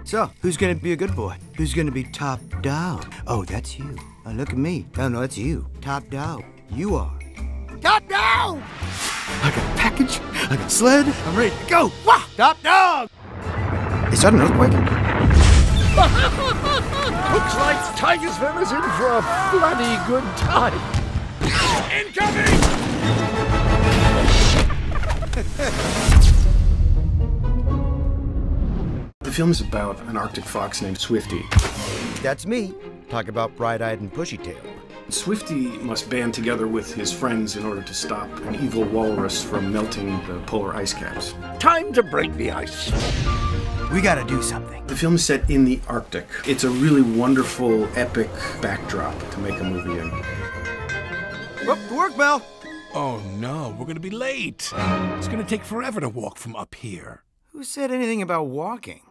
So, who's gonna be a good boy? Who's gonna be top dog? Oh, that's you. Oh, look at me. Oh, no, that's you. Top dog. You are. Top dog! I got a package. I got a sled. I'm ready to go. Wah! Top dog! Is that an earthquake? Looks like Tigersville is in for a bloody good time. Incoming! The film is about an Arctic fox named Swifty. That's me. Talk about bright-eyed and bushy-tailed. Swifty must band together with his friends in order to stop an evil walrus from melting the polar ice caps. Time to break the ice. We gotta do something. The film is set in the Arctic. It's a really wonderful, epic backdrop to make a movie in. Whoop, the work bell. Oh no, we're gonna be late. It's gonna take forever to walk from up here. Who said anything about walking?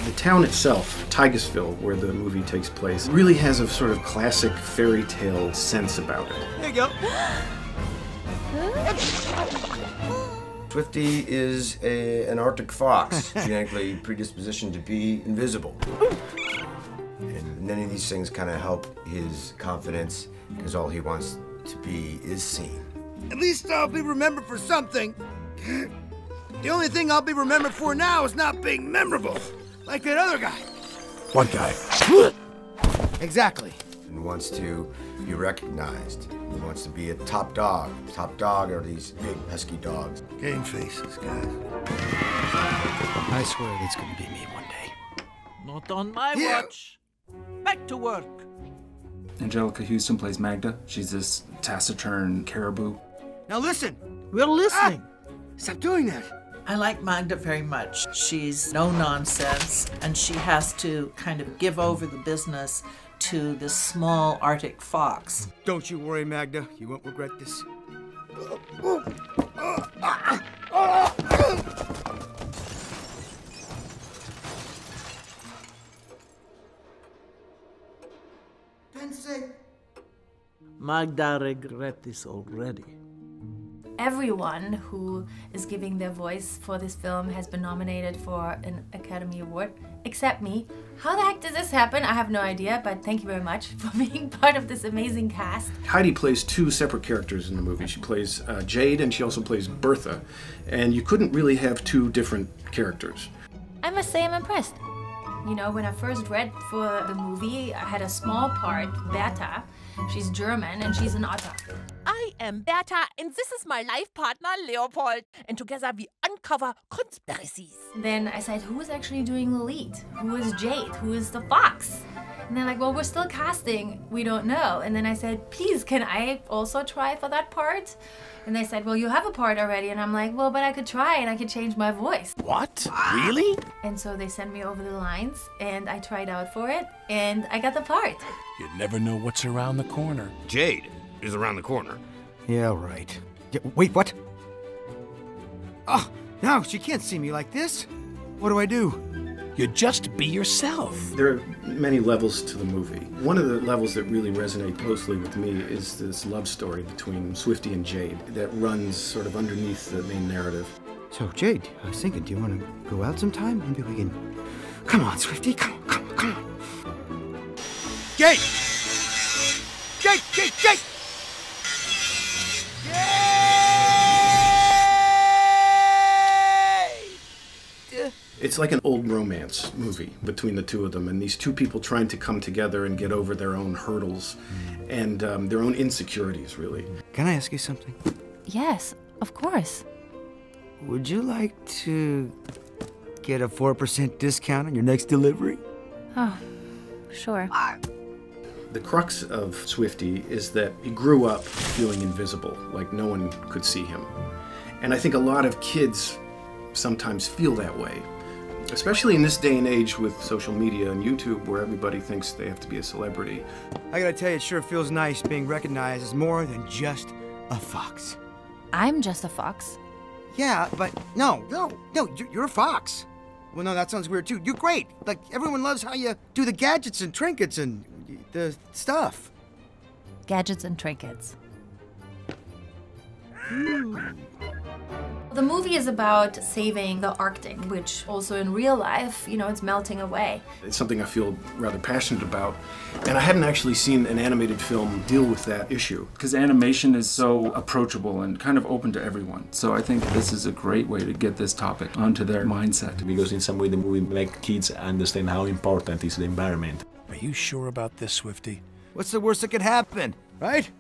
The town itself, Tigersville, where the movie takes place, really has a sort of classic fairy tale sense about it. There you go. Swifty is an Arctic fox, genetically predispositioned to be invisible. And none of these things kind of help his confidence, because all he wants to be is seen. At least I'll be remembered for something. The only thing I'll be remembered for now is not being memorable, like that other guy. What guy? Exactly. And wants to be recognized. He wants to be a top dog. Top dog are these big husky dogs. Game faces, guys. I swear that's gonna be me one day. Not on my watch. Back to work. ANJELICA Houston plays Magda. She's this taciturn caribou. Now listen! We're listening. Stop doing that! I like Magda very much. She's no nonsense, and she has to kind of give over the business to this small Arctic fox. Don't you worry, Magda. You won't regret this. Magda regret this already. Everyone who is giving their voice for this film has been nominated for an Academy Award, except me. How the heck does this happen? I have no idea, but thank you very much for being part of this amazing cast. Heidi plays two separate characters in the movie. She plays Jade, and she also plays Bertha. And you couldn't really have two different characters. I must say I'm impressed. You know, when I first read for the movie, I had a small part, Bertha. She's German and she's an otter. I am Bertha and this is my life partner Leopold, and together we uncover conspiracies. Then I said, who is actually doing the lead? Who is Jade? Who is the fox? And they're like, well, we're still casting. We don't know. And then I said, please, can I also try for that part? And they said, well, you have a part already. And I'm like, well, but I could try and I could change my voice. What? Really? And so they sent me over the lines and I tried out for it and I got the part. You never know what's around the corner. Jade is around the corner. Yeah, right. Yeah, wait, what? Oh, no, she can't see me like this. What do I do? You just be yourself. There are many levels to the movie. One of the levels that really resonate closely with me is this love story between Swifty and Jade that runs sort of underneath the main narrative. So, Jade, I was thinking, do you want to go out sometime? Maybe we can... Come on, Swifty, come on. Jade! Jade, Jade, Jade! It's like an old romance movie between the two of them, and these two people trying to come together and get over their own hurdles and their own insecurities, really. Can I ask you something? Yes, of course. Would you like to get a 4% discount on your next delivery? Oh, sure. The crux of Swifty is that he grew up feeling invisible, like no one could see him. And I think a lot of kids sometimes feel that way. Especially in this day and age with social media and YouTube, where everybody thinks they have to be a celebrity. I gotta tell you, it sure feels nice being recognized as more than just a fox. I'm just a fox. Yeah, but no, you're a fox. Well, no, that sounds weird too. You're great. Like, everyone loves how you do the gadgets and trinkets and the stuff. Gadgets and trinkets. The movie is about saving the Arctic, which also in real life, you know, it's melting away. It's something I feel rather passionate about, and I hadn't actually seen an animated film deal with that issue. Because animation is so approachable and kind of open to everyone. So I think this is a great way to get this topic onto their mindset. Because in some way the movie makes kids understand how important is the environment. Are you sure about this, Swifty? What's the worst that could happen, right?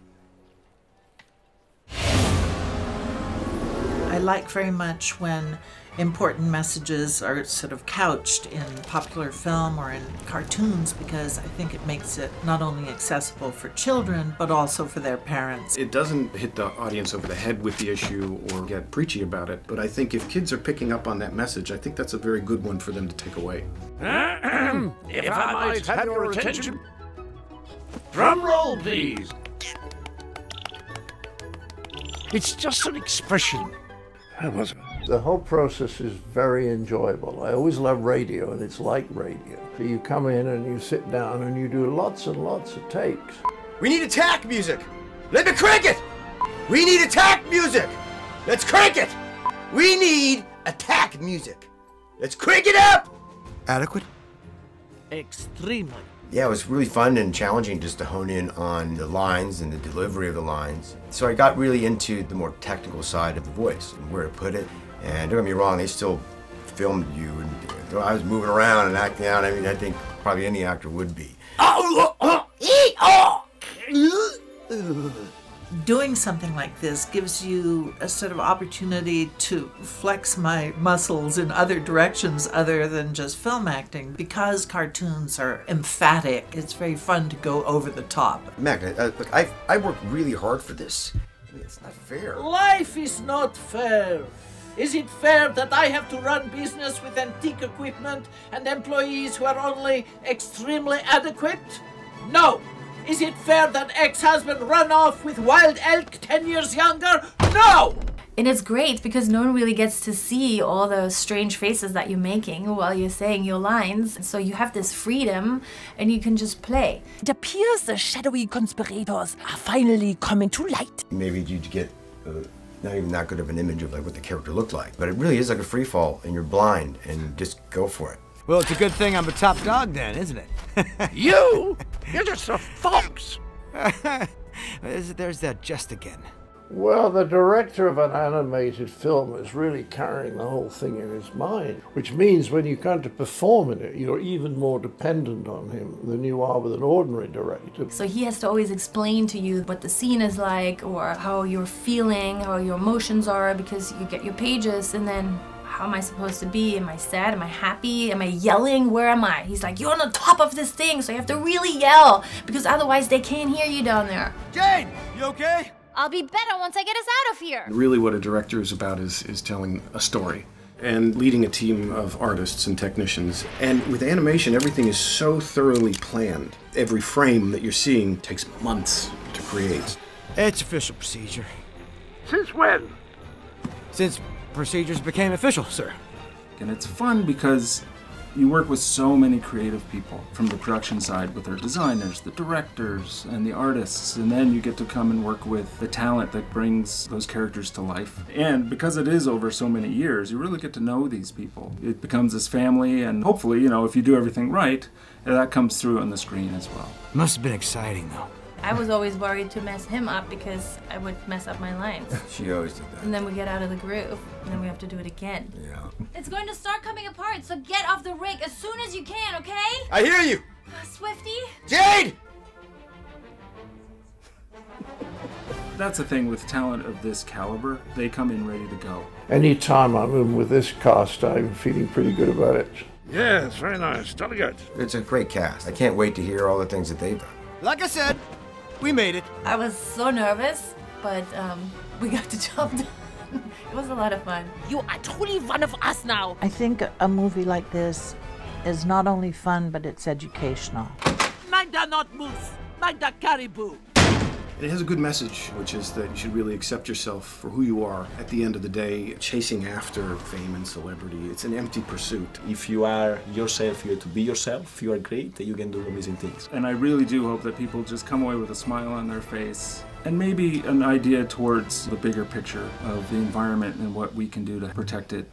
I like very much when important messages are sort of couched in popular film or in cartoons, because I think it makes it not only accessible for children but also for their parents. It doesn't hit the audience over the head with the issue or get preachy about it, but I think if kids are picking up on that message, I think that's a very good one for them to take away. If I might have your attention. Drum roll, please. It's just an expression. How was it? The whole process is very enjoyable. I always love radio, and it's like radio. So you come in and you sit down and you do lots and lots of takes. We need attack music! Let me crank it! We need attack music! Let's crank it! We need attack music! Let's crank it up! Adequate? Extremely. Yeah, it was really fun and challenging just to hone in on the lines and the delivery of the lines. So I got really into the more technical side of the voice and where to put it. And don't get me wrong, they still filmed you, and I was moving around and acting out. I mean, I think probably any actor would be. Doing something like this gives you a sort of opportunity to flex my muscles in other directions other than just film acting. Because cartoons are emphatic, it's very fun to go over the top. Mac, look, I worked really hard for this. I mean, it's not fair. Life is not fair. Is it fair that I have to run business with antique equipment and employees who are only extremely adequate? No. Is it fair that ex-husband run off with wild elk 10 years younger? No! And it's great because no one really gets to see all those strange faces that you're making while you're saying your lines. So you have this freedom and you can just play. It appears the shadowy conspirators are finally coming to light. Maybe you'd get not even that good of an image of like what the character looked like. But it really is like a free fall and you're blind and just go for it. Well, it's a good thing I'm a top dog then, isn't it? You? You're just a fox. There's that just again. Well, the director of an animated film is really carrying the whole thing in his mind, which means when you come to perform in it, you're even more dependent on him than you are with an ordinary director. So he has to always explain to you what the scene is like or how you're feeling, how your emotions are, because you get your pages and then how am I supposed to be? Am I sad? Am I happy? Am I yelling? Where am I? He's like, you're on the top of this thing, so you have to really yell because otherwise they can't hear you down there. Jade, you okay? I'll be better once I get us out of here. Really what a director is about is telling a story and leading a team of artists and technicians. And with animation, everything is so thoroughly planned. Every frame that you're seeing takes months to create. It's official procedure. Since when? Since procedures became official, sir. And it's fun because you work with so many creative people from the production side with their designers, the directors, and the artists, and then you get to come and work with the talent that brings those characters to life. And because it is over so many years, you really get to know these people. It becomes this family, and hopefully, you know, if you do everything right, that comes through on the screen as well. Must have been exciting, though. I was always worried to mess him up because I would mess up my lines. She always did that. And then we get out of the groove, and then we have to do it again. Yeah. It's going to start coming apart, so get off the rig as soon as you can, okay? I hear you! Swifty? Jade! That's the thing with talent of this caliber, they come in ready to go. Anytime I'm in with this cast, I'm feeling pretty good about it. Yes, very nice. Jolly good. It's a great cast. I can't wait to hear all the things that they've done. Like I said, we made it. I was so nervous, but we got the job done. It was a lot of fun. You are truly one of us now. I think a movie like this is not only fun, but it's educational. Mind the not moose. Mind the caribou. It has a good message, which is that you should really accept yourself for who you are. At the end of the day, chasing after fame and celebrity, it's an empty pursuit. If you are yourself, you have to be yourself, you are great, you can do amazing things. And I really do hope that people just come away with a smile on their face and maybe an idea towards the bigger picture of the environment and what we can do to protect it.